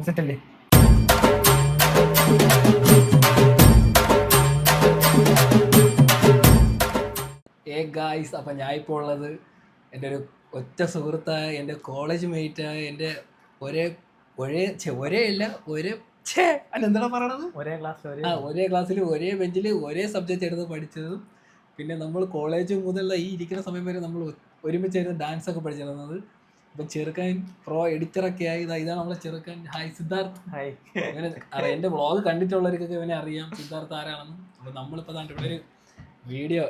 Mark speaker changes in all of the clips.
Speaker 1: സെറ്റല്ലേ?
Speaker 2: ഗായ്സ്, അപ്പം ഞാൻ ഇപ്പോൾ ഉള്ളത് എൻ്റെ ഒരു ഒറ്റ സുഹൃത്തായ എൻ്റെ കോളേജ് മേറ്റായ എൻ്റെ ഒരേ ഒരേ അല്ല ഒരേ അതെന്താ പറയണത് ഒരേ ക്ലാസ്സിൽ ഒരേ ബെഞ്ചിൽ ഒരേ സബ്ജക്റ്റ് എടുത്ത് പഠിച്ചതും പിന്നെ നമ്മൾ കോളേജ് മുതലുള്ള ഈ ഇരിക്കുന്ന സമയം വരെ നമ്മൾ ഒരുമിച്ചായിരുന്നു ഡാൻസ് ഒക്കെ പഠിച്ചിരുന്നത്. അപ്പം ചെറുക്കൻ പ്രോ എഡിറ്ററൊക്കെ ആയി. ഇതാണ് നമ്മളെ ചെറുക്കൻ. ഹായ് സിദ്ധാർത്ഥ്. ഇവനെ അറിയാം, എൻ്റെ വ്ളോഗ് കണ്ടിട്ടുള്ളവർക്കൊക്കെ ഇവനെ അറിയാം സിദ്ധാർത്ഥ് ആരാണെന്ന്. അപ്പം നമ്മളിപ്പോൾ താണ്ട് ഇവിടെ ഒരു വീഡിയോ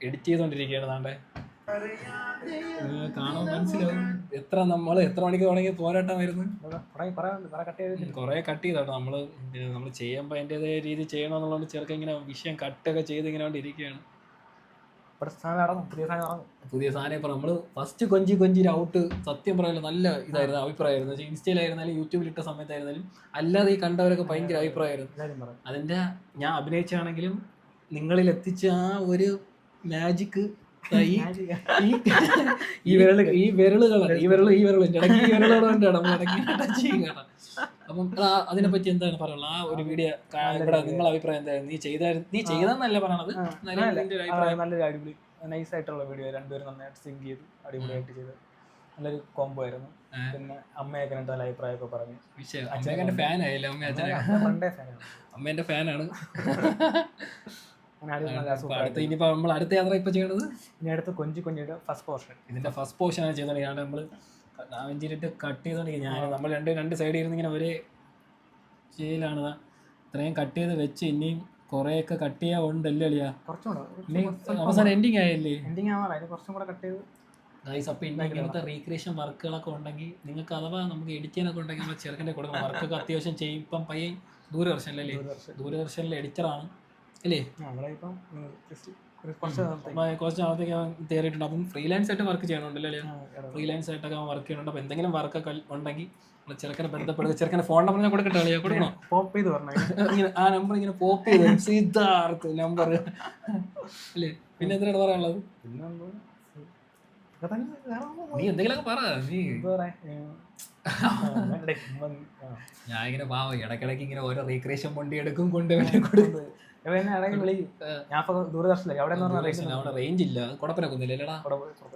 Speaker 2: എഡിറ്റ് ചെയ്തോണ്ടിരിക്കുകയാണ്. താണ്ടെ കാണാൻ മനസ്സിലാവും എത്ര മണിക്ക് തുടങ്ങിയ പോരാട്ടമായിരുന്നു. കുറെ കട്ട് ചെയ്തോട്ടോ നമ്മൾ ചെയ്യുമ്പോൾ അതിൻ്റെതായ രീതി ചെയ്യണമെന്നുള്ളത് ചെറുക്ക ഇങ്ങനെ വിഷയം കട്ടൊക്കെ ചെയ്ത് ഇങ്ങനെ കൊണ്ടിരിക്കുകയാണ്. പുതിയ സാധനം ഇപ്പം നമ്മൾ ഫസ്റ്റ് കൊഞ്ചി ഔട്ട് സത്യം പറയാൻ നല്ല ഇതായിരുന്നു, അഭിപ്രായമായിരുന്നു. ഇൻസ്റ്റയിലായിരുന്നാലും യൂട്യൂബിലിട്ട സമയത്തായിരുന്നാലും അല്ലാതെ ഈ കണ്ടവരൊക്കെ ഭയങ്കര അഭിപ്രായമായിരുന്നു. അതിൻ്റെ ഞാൻ അഭിനയിച്ചാണെങ്കിലും നിങ്ങളിൽ എത്തിച്ച ആ ഒരു മാജിക് ഈ വിരലുകളാണ് കേട്ടോ. അപ്പം അതിനെ പറ്റി എന്താണ് പറയാനുള്ളത്? ആ ഒരു വീഡിയോ ഇവിടെ നിങ്ങളുടെ അഭിപ്രായം എന്തായിരുന്നു? നീ ചെയ്തെന്നല്ല പറയണത്,
Speaker 1: നല്ലൊരു അടിപൊളി നൈസ് ആയിട്ടുള്ള വീഡിയോ. രണ്ടുപേരും നന്നായിട്ട് സിങ്ക് ചെയ്തു, അടിപൊളിയായിട്ട് ചെയ്ത് നല്ലൊരു കോംബോ ആയിരുന്നു. പിന്നെ അമ്മയൊക്കെ നല്ല അഭിപ്രായമൊക്കെ പറഞ്ഞു.
Speaker 2: അമ്മേന്റെ ഫാനായില്ല? അമ്മേന്റെ ഫാനാണ്. ഇനിയിപ്പോ നമ്മൾ അടുത്ത യാത്ര ഇപ്പൊ ചെയ്യണത്
Speaker 1: ഇനി അടുത്ത് കൊഞ്ചിയുടെ ഫസ്റ്റ് പോർഷൻ.
Speaker 2: ഇതിന്റെ ഫസ്റ്റ് പോർഷനാണ് ചെയ്തോണ്ടിരിക്കുന്നത്. നമ്മൾ ഡാവിഞ്ചിട്ട് കട്ട് ചെയ്തോണ്ടിരിക്കുന്നത്. നമ്മൾ രണ്ട് സൈഡിൽ ഇരുന്ന് ഇങ്ങനെ ഒരേ ചെയ്യലാണ്. ഇത്രയും കട്ട് ചെയ്ത് വെച്ച് ഇനിയും കുറെയൊക്കെ കട്ട് ചെയ്യാൻ ഉണ്ടല്ലേ അളിയാ? അവസാനം എൻഡിങ് ആയല്ലേ?
Speaker 1: കുറച്ചും കൂടെ കട്ട് ചെയ്ത്
Speaker 2: ഗൈസ്. അപ്പോൾ ഇനി ഇങ്ങനത്തെ റീക്രിയേഷൻ വർക്കുകളൊക്കെ ഉണ്ടെങ്കിൽ നിങ്ങൾക്ക് അഥവാ നമുക്ക് എഡിറ്റ് ചെയ്യാനൊക്കെ ഉണ്ടെങ്കിൽ നമ്മൾ ചെറുക്കൻ്റെ കൊടുക്കണം. വർക്കൊക്കെ അത്യാവശ്യം ചെയ്യും. ഇപ്പം പയ്യൻ ദൂരദർശനിലല്ലേ, ദൂരദർശനിലെ എഡിറ്ററാണ് അല്ലേ? കുറച്ച് നാളത്തേക്ക് കയറിയിട്ടുണ്ട്. അപ്പം ഫ്രീലാൻസ് ആയിട്ട് വർക്ക് ചെയ്യണുണ്ടല്ലോ അല്ലേ? ഫ്രീലാൻസ് ആയിട്ടൊക്കെ വർക്ക് ചെയ്യണുണ്ട്. അപ്പം എന്തെങ്കിലും വർക്കൊക്കെ ഉണ്ടെങ്കിൽ ചെറുക്കനെ ബന്ധപ്പെടുക. ചെറുക്കനെ ഫോൺ നമ്പർ ഞാൻ കൊടുക്കട്ടെ? അളിയാ കൊടുക്കണോ?
Speaker 1: പോപ്പ് ചെയ്ത് പറഞ്ഞു
Speaker 2: ഇങ്ങനെ ആ നമ്പർ ഇങ്ങനെ പോപ്പ് ചെയ്ത് സിദ്ധാർത്ഥ് നമ്പർ അല്ലേ? പിന്നെ എന്തിനാണ് പറയാനുള്ളത്? നീ എന്തെങ്കിലുമൊക്കെ പറ. ഞാൻ ഇങ്ങനെ പാവം ഇടയ്ക്കിടയ്ക്ക് ഇങ്ങനെ ഓരോ റീക്രിയേഷൻ വണ്ടി എടുക്കും കൊണ്ടുപോയി
Speaker 1: ഞാൻ ദൂരദർശനിലേക്ക്
Speaker 2: അവിടെ റേഞ്ച് ഇല്ല. കൊടപ്പന കുന്നില്ലടാ,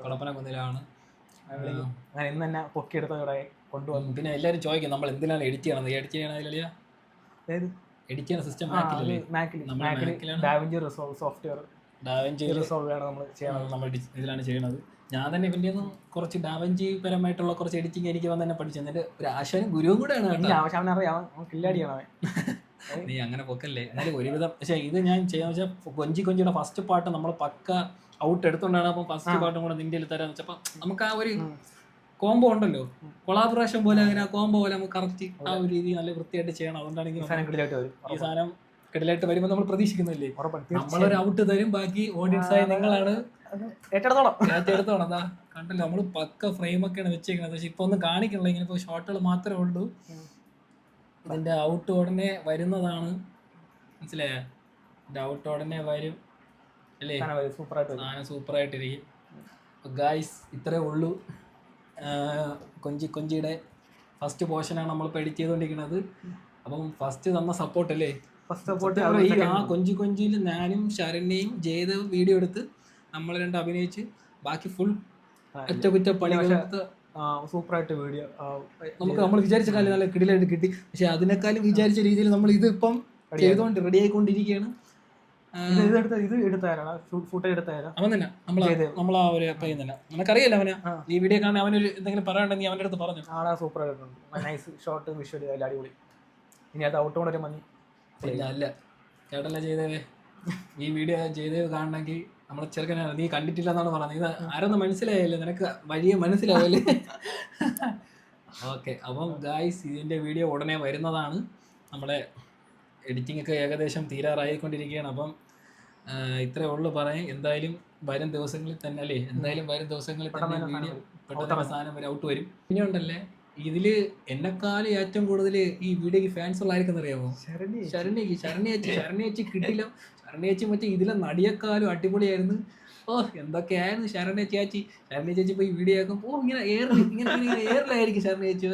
Speaker 2: കൊടപ്പന കുന്നിലാണ്.
Speaker 1: അങ്ങനെ ഇന്ന് തന്നെ പൊക്കിയെടുത്തോടെ കൊണ്ടുവന്നു.
Speaker 2: പിന്നെ എല്ലാവരും ചോദിക്കും നമ്മൾ എന്തിനാണ് എഡിറ്റ് ചെയ്യണത്? എഡിറ്റ് ചെയ്യണതിലല്ലേ? എഡിറ്റ് ചെയ്യുന്ന system
Speaker 1: da Vinci resolve software,
Speaker 2: da Vinci
Speaker 1: resolve ആണ് നമ്മൾ
Speaker 2: ഇതിലാണ് ചെയ്യണത്. ഞാൻ തന്നെ ഇതിൻ്റെ ഒന്നും കുറച്ച് ഡാവിഞ്ചി പരമായിട്ടുള്ള കുറച്ച് എഡിറ്റിംഗ് എനിക്ക് വന്ന് തന്നെ പഠിച്ചു. എന്നിട്ട് ഒരു ആശാനും ഗുരുവും കൂടെയാണ്
Speaker 1: കില്ലാടിയാണ്.
Speaker 2: നീ അങ്ങനെ പൊക്കല്ലേ? എന്നാലും ഒരുവിധം. പക്ഷേ ഇത് ഞാൻ ചെയ്യാന്ന് വെച്ചാൽ കൊഞ്ചിയുടെ ഫസ്റ്റ് പാട്ട് നമ്മൾ പക്ക ഔട്ട് എടുത്തോണ്ടാണ്. അപ്പം ഫസ്റ്റ് പാട്ടും കൂടെ നിന്റെ തരാന്ന് വെച്ചപ്പോൾ നമുക്ക് ആ ഒരു കോംബോ ഉണ്ടല്ലോ, കൊളാബറേഷൻ പോലെ. അങ്ങനെ ആ കോംബോ പോലെ നമുക്ക് കറക്റ്റ് ആ ഒരു രീതി നല്ല വൃത്തിയായിട്ട് ചെയ്യണം. അതുകൊണ്ടാണ് ഈ സാധനം കിടലായിട്ട് വരുമ്പോൾ നമ്മൾ പ്രതീക്ഷിക്കുന്നില്ലേ? നമ്മളൊരു ഔട്ട് തരും, ബാക്കി ഓഡിയൻസ് ആയി നിങ്ങളാണ് ഏറ്റെടുത്തോണം. അതാ കണ്ടല്ലോ, നമ്മൾ പക്ക ഫ്രെയിമൊക്കെയാണ് വെച്ചേക്കുന്നത്. പക്ഷെ ഇപ്പൊ ഒന്നും കാണിക്കണില്ല, ഇങ്ങനെ ഇപ്പോൾ ഷോട്ടുകൾ മാത്രമേ ഉള്ളൂ. ഇതിന്റെ ഔട്ട് ഉടനെ വരുന്നതാണ്, മനസ്സിലായ? ഇതിന്റെ ഔട്ട് ഉടനെ വരും അല്ലേ? സാധനം സൂപ്പറായിട്ടിരിക്കും. ഗായ്സ്, ഇത്രേ ഉള്ളൂ. കൊഞ്ചിയുടെ ഫസ്റ്റ് പോർഷനാണ് നമ്മളിപ്പോൾ എഡിറ്റ് ചെയ്തുകൊണ്ടിരിക്കുന്നത്. അപ്പം ഫസ്റ്റ് തന്ന സപ്പോർട്ട് അല്ലേ? ആ കൊഞ്ചിയിൽ ഞാനും ശരണ്യയും ജയദേവ് വീഡിയോ എടുത്ത് നമ്മൾ രണ്ട് അഭിനയിച്ച് ബാക്കി ഫുൾ അറ്റകുറ്റപ്പണി
Speaker 1: സൂപ്പറായിട്ട് വീഡിയോ
Speaker 2: നമുക്ക് നമ്മൾ വിചാരിച്ച കാലം നല്ല കിടിലായിട്ട് കിട്ടി. പക്ഷെ അതിനേക്കാളും വിചാരിച്ച രീതിയിൽ നമ്മൾ ഇതിപ്പം ചെയ്തുകൊണ്ട് റെഡി ആയിക്കൊണ്ടിരിക്കുകയാണ്. അവൻ തന്നെ നമ്മൾ ആ ഒരു പയ്യൻ തന്നെ. നിനക്കറിയാലോ അവന്. ഈ വീഡിയോ കാണാൻ അവനൊരു എന്തെങ്കിലും പറയാനുണ്ടെങ്കിൽ അവൻ്റെ അടുത്ത് പറഞ്ഞു.
Speaker 1: സൂപ്പറായിട്ടുണ്ട്, നൈസ് ഷോട്ട്, വിഷ്വൽ അടിപൊളി. ഇനി അത് ഔട്ട് കൊണ്ടൊരു മതി.
Speaker 2: അല്ല ചേട്ടല്ല ചെയ്തേവേ, ഈ വീഡിയോ ചെയ്തേവ് കാണണമെങ്കിൽ നമ്മളെ ചെറുക്കനാണ്. നീ കണ്ടിട്ടില്ല എന്നാണ് പറഞ്ഞത്. ഇത് ആരൊന്നും മനസ്സിലായല്ലേ? നിനക്ക് വഴിയെ മനസ്സിലാവല്ലേ? ഓക്കെ. അപ്പം ഗായ്സ്, ഇതിൻ്റെ വീഡിയോ ഉടനെ വരുന്നതാണ്. നമ്മളെ എഡിറ്റിംഗ് ഒക്കെ ഏകദേശം തീരാറായിക്കൊണ്ടിരിക്കുകയാണ്. അപ്പം ഇത്രേ ഉള്ളു പറയാൻ. എന്തായാലും വരും ദിവസങ്ങളിൽ തന്നെ അല്ലേ? എന്തായാലും വരും ദിവസങ്ങളിൽ തന്നെ വീഡിയോ പെട്ടെന്ന് സാധനം ഒരു ഔട്ട് വരും. പിന്നെ ഉണ്ടല്ലേ, ഇതില് എന്നെക്കാളും ഏറ്റവും കൂടുതൽ ഈ വീഡിയോക്ക് ഫാൻസ് ഉള്ളായിരിക്കും അറിയാമോ? ശരണ്യേച്ചി കിട്ടില്ല. ശരണ്യേച്ചി മറ്റേ ഇതിലെ നടിയെക്കാളും അടിപൊളിയായിരുന്നു. ഓ എന്തൊക്കെയായിരുന്നു ശരണ്യ ചേച്ചി ഇപ്പൊ ഈ വീഡിയോ ആക്കും. ഓ ഇങ്ങനെ എയറിലായിരിക്കും ശരണ്യേച്ചി.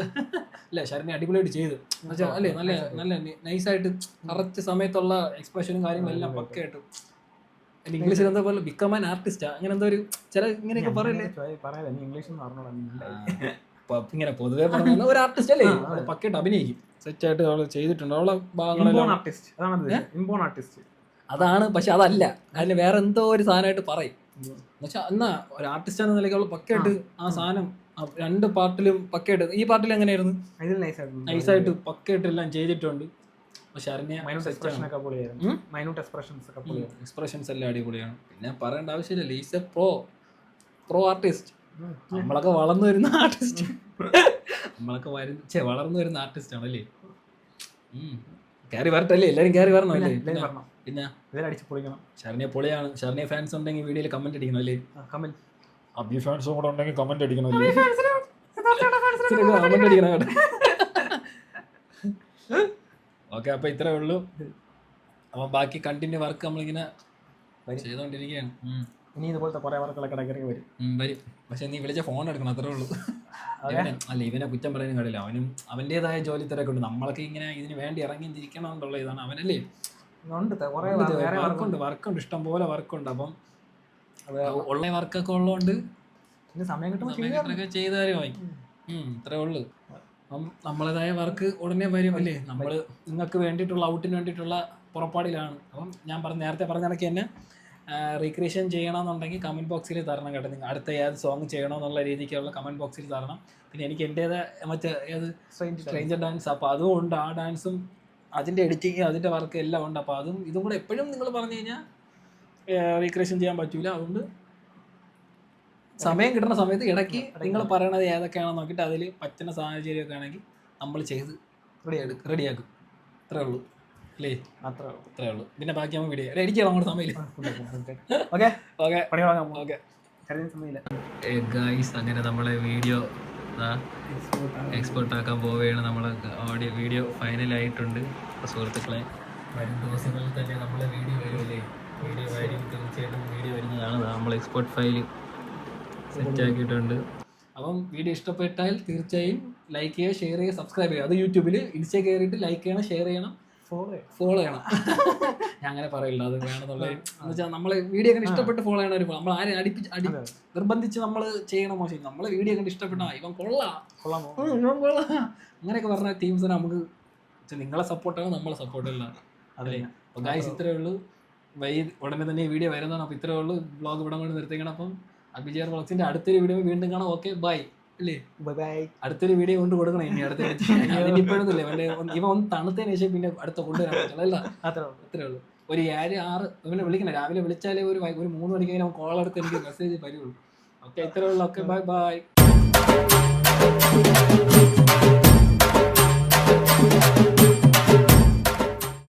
Speaker 2: അല്ല ശരണ്യ അടിപൊളിയായിട്ട് ചെയ്തു എന്നുവെച്ചാൽ അല്ലേ നല്ല നല്ല നൈസായിട്ട് കറക്റ്റ് സമയത്തുള്ള എക്സ്പ്രഷനും കാര്യങ്ങളും എല്ലാം പക്കയായിട്ട്. ഇംഗ്ലീഷിൽ എന്താ പോലെ ബിക്കം ആൻ ആർട്ടിസ്റ്റാ അങ്ങനെ എന്തോ ഒരു ചില ഇങ്ങനെയൊക്കെ പറയല്ലേ ഇങ്ങനെ പൊതുവെ പറഞ്ഞ ഒരു ആർട്ടിസ്റ്റ് അല്ലേ പക്കയായിട്ട് അഭിനയിക്കും, സെറ്റായിട്ട് അവള് ചെയ്തിട്ടുണ്ട് അവളെ ഭാഗങ്ങളെല്ലാം. അതാണ്, പക്ഷെ അതല്ല, അതിന് വേറെ എന്തോ ഒരു സാധനമായിട്ട് പറയും. എന്നുവെച്ചാൽ എന്നാ ഒരു ആർട്ടിസ്റ്റ് എന്ന നിലയ്ക്ക് അവള് പക്കയായിട്ട് ആ സാധനം 2 പാർട്ടിലും പക്കയായിട്ട്. ഈ പാർട്ടിൽ എങ്ങനെയായിരുന്നു നൈസായിട്ട് പക്കയായിട്ട് എല്ലാം ചെയ്തിട്ടുണ്ട്. എക്സ്പ്രഷൻസ് എല്ലാം അടിപൊളിയാണ്. പിന്നെ പറയേണ്ട ആവശ്യമില്ല, ഈസ് എ പ്രോ ആർട്ടിസ്റ്റ്. നമ്മളൊക്കെ വളർന്നു വരുന്ന ആർട്ടിസ്റ്റ്, നമ്മളൊക്കെ വളർന്നു വരുന്ന ആർട്ടിസ്റ്റ് ആണല്ലേ. കയറി വരട്ടല്ലേ, എല്ലാരും കയറി വരണം അല്ലേ. പിന്നെ ശരണ്യ പൊളിയാണ്. ശരണ്യ ഫാൻസ് ഉണ്ടെങ്കിൽ വീഡിയോയിൽ കമന്റ് അടിക്കണം അല്ലേ. അബി ഫാൻസും കൂടെ ഉണ്ടെങ്കിൽ കമന്റ് അടിക്കണം അല്ലേ. കമന്റ് അടിക്കണം കേട്ടോ. ഓക്കെ, അപ്പൊ ഇത്രേ ഉള്ളൂ. അപ്പൊ ബാക്കി കണ്ടിന്യൂ വർക്ക് നമ്മളിങ്ങനെ ചെയ്തോണ്ടിരിക്കുകയാണ്.
Speaker 1: ഇനി ഇതുപോലത്തെ കുറെ വർക്കുകളൊക്കെ വരും.
Speaker 2: പക്ഷെ നീ വിളിച്ച ഫോൺ എടുക്കണം, അത്രേ ഉള്ളൂ. അല്ല ഇവനെ കുറ്റം പറയാനും കഴിയില്ല, അവനും അവൻ്റെതായ ജോലി തിരക്ക് ഉണ്ട്. നമ്മളൊക്കെ ഇങ്ങനെ ഇതിന് വേണ്ടി ഇറങ്ങി തിരിക്കണം എന്നുള്ള ഇതാണ്. അവനല്ലേ വർക്കുണ്ട്, ഇഷ്ടം പോലെ വർക്കുണ്ട്. അപ്പം ഉള്ള വർക്കൊക്കെ ഉള്ളതുകൊണ്ട്
Speaker 1: സമയം കിട്ടുമ്പോൾ
Speaker 2: ചെയ്താലുമായി. ഇത്രേ ഉള്ളൂ. അപ്പം നമ്മളേതായ വർക്ക് ഉടനെ വരും അല്ലേ. നമ്മൾ നിങ്ങൾക്ക് വേണ്ടിയിട്ടുള്ള ഔട്ടിന് വേണ്ടിയിട്ടുള്ള പുറപ്പാടിലാണ്. അപ്പം ഞാൻ നേരത്തെ പറഞ്ഞ കണക്ക് തന്നെ റീക്രിയേഷൻ ചെയ്യണമെന്നുണ്ടെങ്കിൽ കമൻറ്റ് ബോക്സിൽ തരണം കേട്ടോ. നിങ്ങൾ അടുത്ത ഏത് സോങ് ചെയ്യണമെന്നുള്ള രീതിക്കുള്ള കമൻറ്റ് ബോക്സിൽ തരണം. പിന്നെ എനിക്ക് എൻ്റേതായ മറ്റേ ഏത് സ്ട്രേഞ്ചർ ഡാൻസ്, അപ്പോൾ അതും ഉണ്ട്. ആ ഡാൻസും അതിൻ്റെ എഡിറ്റിങ് അതിൻ്റെ വർക്ക് എല്ലാം ഉണ്ട്. അപ്പോൾ ഇതും കൂടെ എപ്പോഴും നിങ്ങൾ പറഞ്ഞു കഴിഞ്ഞാൽ റീക്രിയേഷൻ ചെയ്യാൻ പറ്റൂല. അതുകൊണ്ട് സമയം കിട്ടുന്ന സമയത്ത് ഇടയ്ക്ക് നിങ്ങൾ പറയണത് ഏതൊക്കെയാണെന്ന് നോക്കിയിട്ട് അതിൽ പറ്റുന്ന സാഹചര്യമൊക്കെ ആണെങ്കിൽ നമ്മൾ ചെയ്ത് റെഡിയാക്കും. അത്രേ ഉള്ളൂ അല്ലേ. അത്രേ ഉള്ളൂ. പിന്നെ ബാക്കി നമ്മൾ വീഡിയോ എഡിറ്റ് ചെയ്യണം അങ്ങോട്ട് സമയമില്ല. ഗൈസ്, അങ്ങനെ നമ്മളെ വീഡിയോ എക്സ്പോർട്ട് ആക്കാൻ പോവുകയാണ്. നമ്മളെ വീഡിയോ ഫൈനലായിട്ടുണ്ട്. സുഹൃത്തുക്കളെ, വരും ദിവസങ്ങളിൽ തന്നെ നമ്മളെ വീഡിയോ വരുമല്ലേ. വീഡിയോ വരും, തീർച്ചയായിട്ടും വീഡിയോ വരുന്നതാണ്. നമ്മൾ എക്സ്പോർട്ട് ഫയൽ സെറ്റ് ആക്കിയിട്ടുണ്ട്. അപ്പം വീഡിയോ ഇഷ്ടപ്പെട്ടാൽ തീർച്ചയായും ലൈക്ക് ചെയ്യുക, ഷെയർ ചെയ്യുക, സബ്സ്ക്രൈബ് ചെയ്യുക. അത് യൂട്യൂബിൽ ഇൻസ്റ്റയിൽ കയറിയിട്ട് ലൈക്ക് ചെയ്യണം, ഷെയർ ചെയ്യണം, ഫോളോ ചെയ്യണം. ഞാൻ അങ്ങനെ പറയില്ല, അത് വേണമെന്നുള്ള എന്ന് വെച്ചാൽ നമ്മളെ വീഡിയോ കണ്ട് ഇഷ്ടപ്പെട്ട് ഫോളോ ചെയ്യണ ഒരു നമ്മൾ ആരെ നിർബന്ധിച്ച് നമ്മൾ ചെയ്യണം മോശം. നമ്മളെ വീഡിയോ കണ്ട് ഇഷ്ടപ്പെട്ടാ ഇവൻ കൊള്ളാം അങ്ങനെയൊക്കെ പറഞ്ഞ ടീംസിനെ നമുക്ക് നിങ്ങളെ സപ്പോർട്ടാണ്, നമ്മളെ സപ്പോർട്ടല്ല. അതെ. അപ്പോൾ ഗായ്സ് ഇത്രയേ ഉള്ളൂ. ഉടനെ തന്നെ ഈ വീഡിയോ വരുന്നതാണ്. അപ്പോൾ ഇത്രയേ ഉള്ളൂ. വ്ളോഗ് ഇവിടെ കൊണ്ട് നിർത്തിക്കണം. അപ്പം അഭിജയർ വ്ളോഗ്സിന്റെ അടുത്തൊരു വീഡിയോ വീണ്ടും കാണാം. ഓക്കെ, ബൈ അല്ലേ. അടുത്തൊരു വീഡിയോ കൊണ്ട് കൊടുക്കണം ഇനി അടുത്ത. ഇപ്പോഴൊന്നുമില്ല, ഇവ ഒന്ന് തണുത്തതിന് ശേഷം പിന്നെ അടുത്ത കൊണ്ടുവരാൻ പറ്റില്ല. അല്ല അത്രേ ഉള്ളൂ. ഒരു 7-6 ഇവനെ വിളിക്കണം. രാവിലെ വിളിച്ചാലേ ഒരു 3 മണിക്ക് കഴിഞ്ഞാൽ കോൾ എടുത്ത് എനിക്ക് മെസ്സേജ് വരുള്ളൂ. ഓക്കെ, ഇത്രേ ഉള്ളൂ. Okay, bye bye.